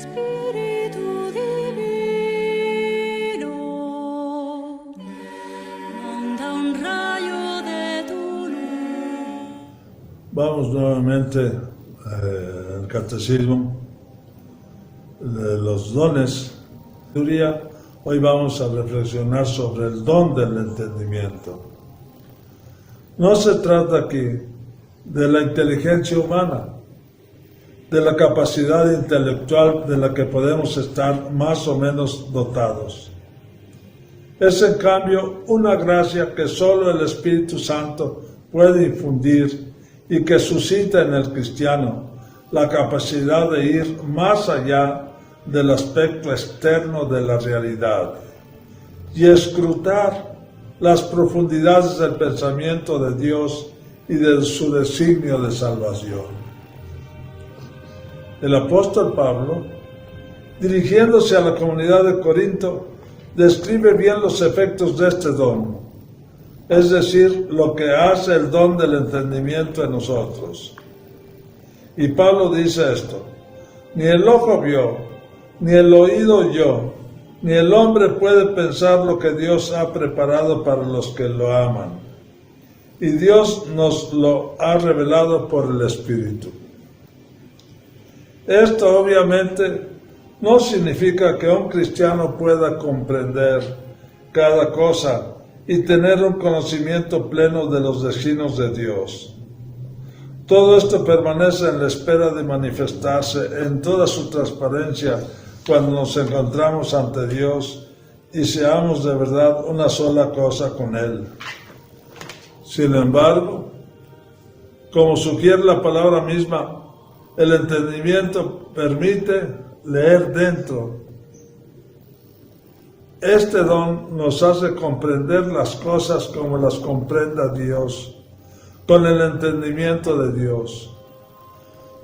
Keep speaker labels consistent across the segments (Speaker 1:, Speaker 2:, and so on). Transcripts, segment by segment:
Speaker 1: Espíritu divino, manda un rayo de tu luz.
Speaker 2: Vamos nuevamente al catecismo de los dones. Hoy vamos a reflexionar sobre el don del entendimiento. No se trata aquí de la inteligencia humana, de la capacidad intelectual de la que podemos estar más o menos dotados. Es en cambio una gracia que solo el Espíritu Santo puede infundir y que suscita en el cristiano la capacidad de ir más allá del aspecto externo de la realidad y escrutar las profundidades del pensamiento de Dios y de su designio de salvación. El apóstol Pablo, dirigiéndose a la comunidad de Corinto, describe bien los efectos de este don, es decir, lo que hace el don del entendimiento en nosotros. Y Pablo dice esto: ni el ojo vio, ni el oído oyó, ni el hombre puede pensar lo que Dios ha preparado para los que lo aman. Y Dios nos lo ha revelado por el Espíritu. Esto obviamente no significa que un cristiano pueda comprender cada cosa y tener un conocimiento pleno de los designios de Dios. Todo esto permanece en la espera de manifestarse en toda su transparencia cuando nos encontramos ante Dios y seamos de verdad una sola cosa con Él. Sin embargo, como sugiere la palabra misma, el entendimiento permite leer dentro. Este don nos hace comprender las cosas como las comprenda Dios, con el entendimiento de Dios.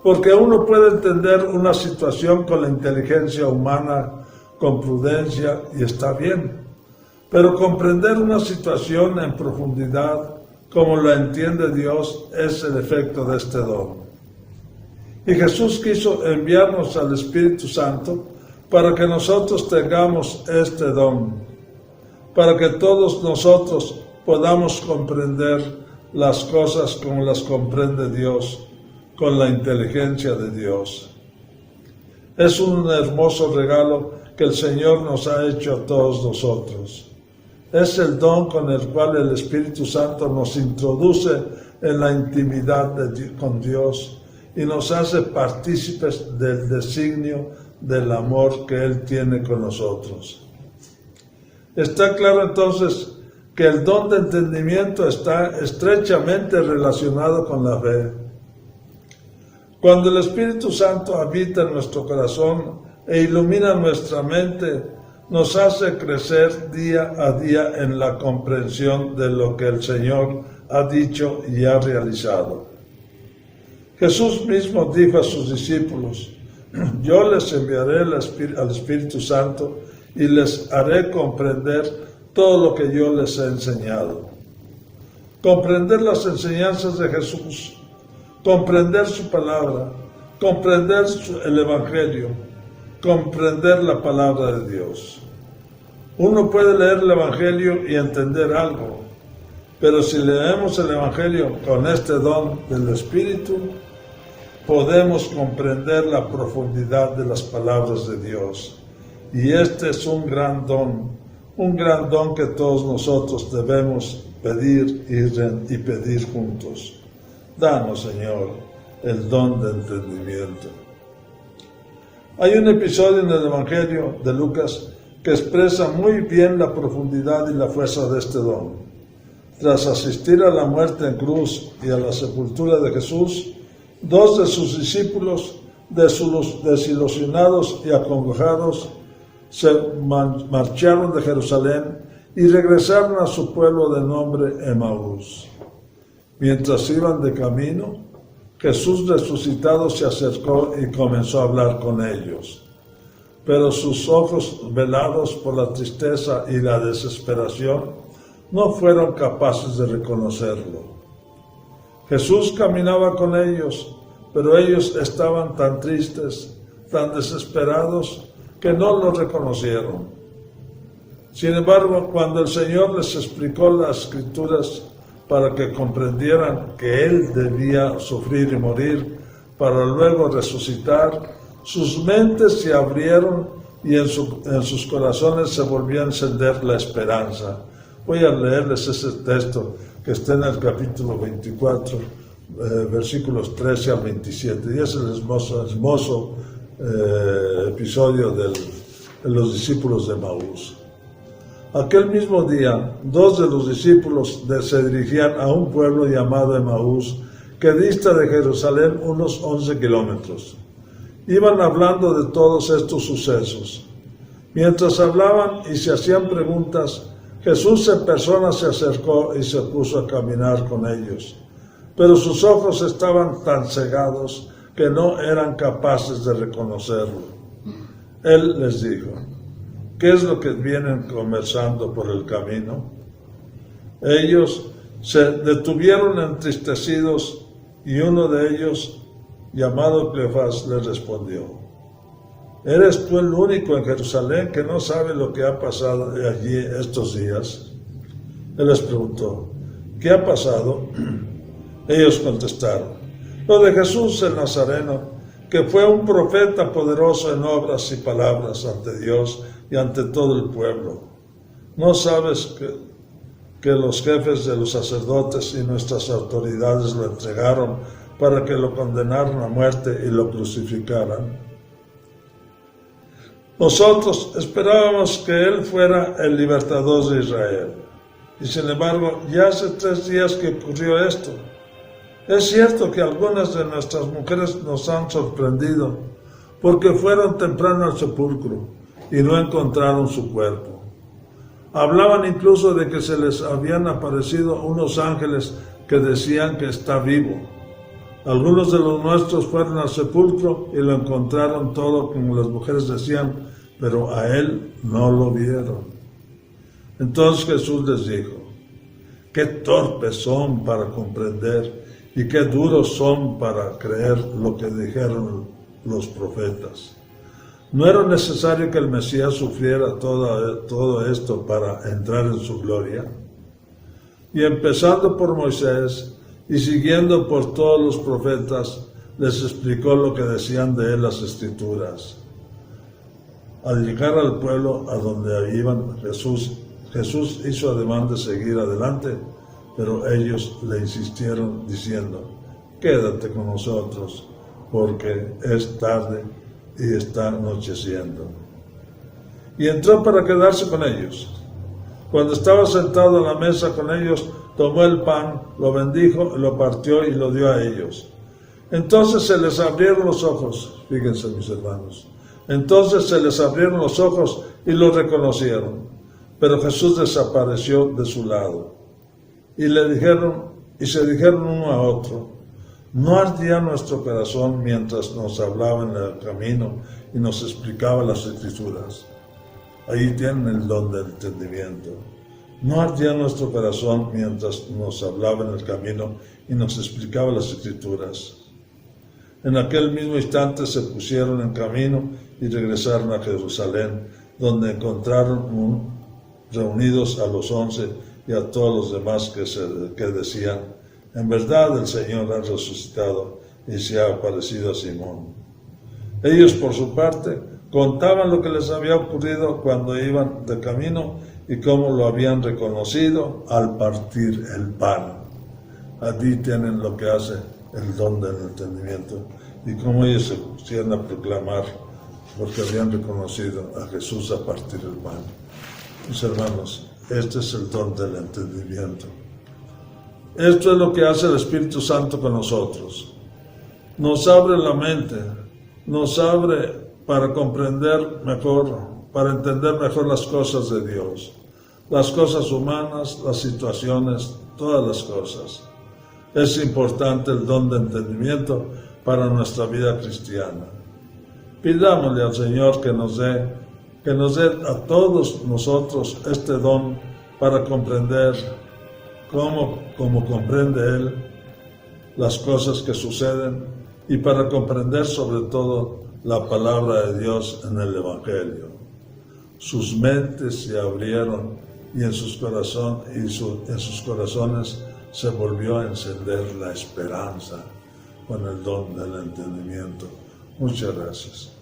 Speaker 2: Porque uno puede entender una situación con la inteligencia humana, con prudencia, y está bien. Pero comprender una situación en profundidad, como la entiende Dios, es el efecto de este don. Y Jesús quiso enviarnos al Espíritu Santo para que nosotros tengamos este don, para que todos nosotros podamos comprender las cosas como las comprende Dios, con la inteligencia de Dios. Es un hermoso regalo que el Señor nos ha hecho a todos nosotros. Es el don con el cual el Espíritu Santo nos introduce en la intimidad con Dios y nos hace partícipes del designio del amor que Él tiene con nosotros. Está claro entonces que el don de entendimiento está estrechamente relacionado con la fe. Cuando el Espíritu Santo habita en nuestro corazón e ilumina nuestra mente, nos hace crecer día a día en la comprensión de lo que el Señor ha dicho y ha realizado. Jesús mismo dijo a sus discípulos: yo les enviaré al Espíritu Santo y les haré comprender todo lo que yo les he enseñado. Comprender las enseñanzas de Jesús, comprender su palabra, comprender el Evangelio, comprender la palabra de Dios. Uno puede leer el Evangelio y entender algo, pero si leemos el Evangelio con este don del Espíritu, podemos comprender la profundidad de las palabras de Dios. Y este es un gran don que todos nosotros debemos pedir y pedir juntos. Danos, Señor, el don de entendimiento. Hay un episodio en el Evangelio de Lucas que expresa muy bien la profundidad y la fuerza de este don. Tras asistir a la muerte en cruz y a la sepultura de Jesús, 2 de sus discípulos, desilusionados y acongojados, se marcharon de Jerusalén y regresaron a su pueblo de nombre Emaús. Mientras iban de camino, Jesús resucitado se acercó y comenzó a hablar con ellos. Pero sus ojos, velados por la tristeza y la desesperación, no fueron capaces de reconocerlo. Jesús caminaba con ellos, pero ellos estaban tan tristes, tan desesperados que no lo reconocieron. Sin embargo, cuando el Señor les explicó las Escrituras para que comprendieran que Él debía sufrir y morir para luego resucitar, sus mentes se abrieron y en sus corazones se volvió a encender la esperanza. Voy a leerles ese texto que está en el capítulo 24, versículos 13 al 27, y es el hermoso episodio de los discípulos de Emaús. Aquel mismo día, 2 de los discípulos se dirigían a un pueblo llamado Emaús, que dista de Jerusalén unos 11 kilómetros. Iban hablando de todos estos sucesos. Mientras hablaban y se hacían preguntas, Jesús en persona se acercó y se puso a caminar con ellos. Pero sus ojos estaban tan cegados que no eran capaces de reconocerlo. Él les dijo: ¿qué es lo que vienen conversando por el camino? Ellos se detuvieron entristecidos y uno de ellos, llamado Cleofás, les respondió: ¿eres tú el único en Jerusalén que no sabe lo que ha pasado allí estos días? Él les preguntó: ¿qué ha pasado? Ellos contestaron: lo de Jesús el Nazareno, que fue un profeta poderoso en obras y palabras ante Dios y ante todo el pueblo. ¿No sabes que los jefes de los sacerdotes y nuestras autoridades lo entregaron para que lo condenaran a muerte y lo crucificaran? Nosotros esperábamos que Él fuera el libertador de Israel. Y sin embargo, ya hace 3 días que ocurrió esto. Es cierto que algunas de nuestras mujeres nos han sorprendido porque fueron temprano al sepulcro y no encontraron su cuerpo. Hablaban incluso de que se les habían aparecido unos ángeles que decían que está vivo. Algunos de los nuestros fueron al sepulcro y lo encontraron todo como las mujeres decían, pero a él no lo vieron. Entonces Jesús les dijo: qué torpes son para comprender y qué duros son para creer lo que dijeron los profetas. ¿No era necesario que el Mesías sufriera todo esto para entrar en su gloria? Y empezando por Moisés y siguiendo por todos los profetas, les explicó lo que decían de él las Escrituras. Al llegar al pueblo a donde iban, Jesús hizo ademán de seguir adelante, pero ellos le insistieron diciendo: quédate con nosotros, porque es tarde y está anocheciendo. Y entró para quedarse con ellos. Cuando estaba sentado a la mesa con ellos, tomó el pan, lo bendijo, lo partió y lo dio a ellos. Entonces se les abrieron los ojos, fíjense mis hermanos, entonces se les abrieron los ojos y lo reconocieron, pero Jesús desapareció de su lado. Y se dijeron uno a otro: ¿no ardía nuestro corazón mientras nos hablaba en el camino y nos explicaba las Escrituras? Ahí tienen el don del entendimiento. ¿No ardía nuestro corazón mientras nos hablaba en el camino y nos explicaba las Escrituras? En aquel mismo instante se pusieron en camino y regresaron a Jerusalén, donde encontraron reunidos a los 11 y a todos los demás que decían: en verdad el Señor ha resucitado y se ha aparecido a Simón. Ellos, por su parte, contaban lo que les había ocurrido cuando iban de camino y cómo lo habían reconocido al partir el pan. Allí tienen lo que hace el don del entendimiento y cómo ellos se pusieron a proclamar porque habían reconocido a Jesús a partir el pan. Mis hermanos, este es el don del entendimiento. Esto es lo que hace el Espíritu Santo con nosotros. Nos abre la mente, nos abre para comprender mejor, para entender mejor las cosas de Dios, las cosas humanas, las situaciones, todas las cosas. Es importante el don de entendimiento para nuestra vida cristiana. Pidámosle al Señor que nos dé a todos nosotros este don para comprender como comprende Él las cosas que suceden y para comprender sobre todo la palabra de Dios en el Evangelio. Sus mentes se abrieron y en sus corazones se volvió a encender la esperanza con el don del entendimiento. Muchas gracias.